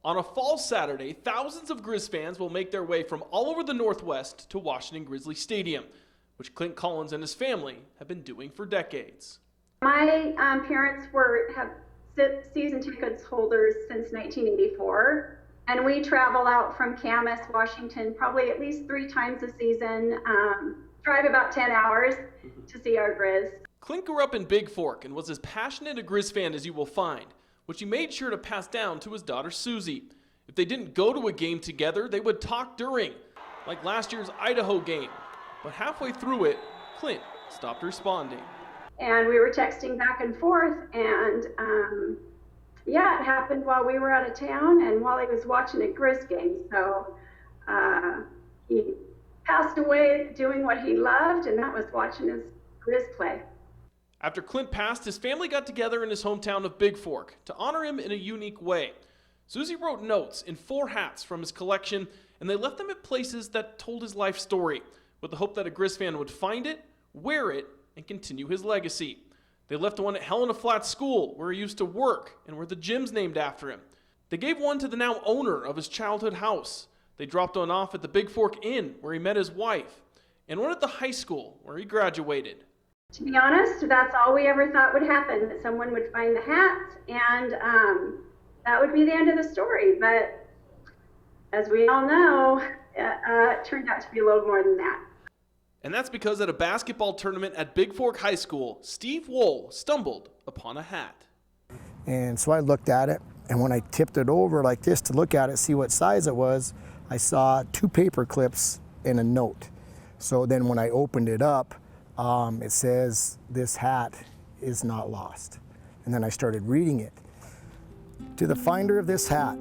On a fall Saturday, thousands of Griz fans will make their way from all over the Northwest to Washington Grizzly Stadium, which Clint Collins and his family have been doing for decades. My parents have season tickets holders since 1984, and we travel out from Camas, Washington, probably at least 3 times a season, drive about 10 hours to see our Griz. Clint grew up in Big Fork and was as passionate a Griz fan as you will find, which he made sure to pass down to his daughter Susie. If they didn't go to a game together, they would talk during, like last year's Idaho game. But halfway through it, Clint stopped responding. And we were texting back and forth, and it happened while we were out of town and while he was watching a Griz game. So he passed away doing what he loved, and that was watching his Griz play. After Clint passed, his family got together in his hometown of Big Fork to honor him in a unique way. Susie wrote notes in 4 hats from his collection, and they left them at places that told his life story, with the hope that a Griz fan would find it, wear it, and continue his legacy. They left one at Helena Flats School, where he used to work and where the gym's named after him. They gave one to the now owner of his childhood house. They dropped one off at the Big Fork Inn, where he met his wife, and one at the high school, where he graduated. To be honest, that's all we ever thought would happen, that someone would find the hats, and that would be the end of the story. But as we all know, it turned out to be a little more than that. And that's because at a basketball tournament at Big Fork High School, Steve Wohl stumbled upon a hat. And so I looked at it, and when I tipped it over like this to look at it, see what size it was, I saw 2 paper clips and a note. So then when I opened it up, it says, "This hat is not lost." And then I started reading it. To the finder of this hat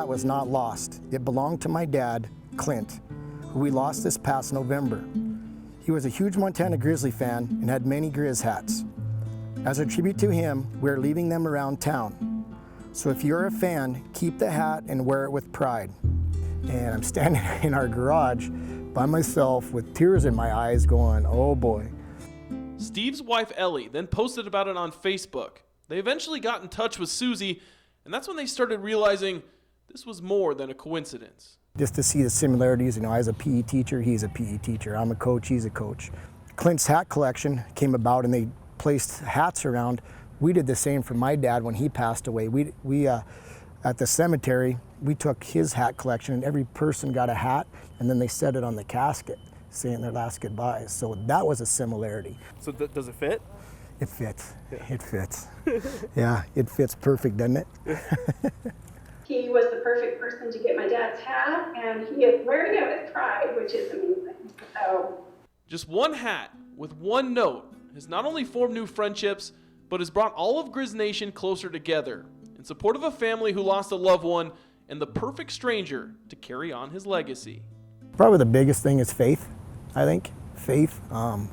was not lost. It belonged to my dad, Clint, who we lost this past November. He was a huge Montana Grizzly fan and had many Griz hats. As a tribute to him, we're leaving them around town. So if you're a fan, keep the hat and wear it with pride. And I'm standing in our garage by myself with tears in my eyes going, oh boy. Steve's wife Ellie then posted about it on Facebook. They eventually got in touch with Susie, and that's when they started realizing this was more than a coincidence. Just to see the similarities, I was a PE teacher, he's a PE teacher. I'm a coach, he's a coach. Clint's hat collection came about and they placed hats around. We did the same for my dad when he passed away. We at the cemetery, we took his hat collection and every person got a hat and then they set it on the casket saying their last goodbyes. So that was a similarity. So does it fit? It fits, yeah. It fits. Yeah, it fits perfect, doesn't it? He was the perfect person to get my dad's hat, and he is wearing it with pride, which is amazing. So, just one hat with one note has not only formed new friendships, but has brought all of Griz Nation closer together in support of a family who lost a loved one and the perfect stranger to carry on his legacy. Probably the biggest thing is faith, I think. Faith,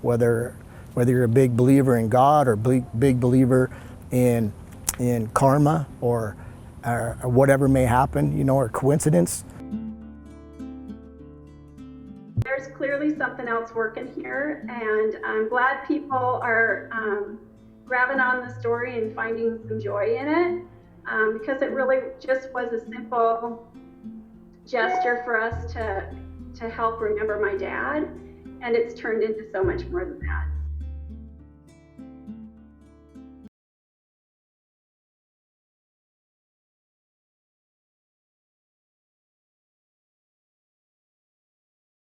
whether you're a big believer in God or big believer in karma or whatever may happen, or coincidence. There's clearly something else working here, and I'm glad people are grabbing on the story and finding some joy in it, because it really just was a simple gesture for us to help remember my dad, and it's turned into so much more than that.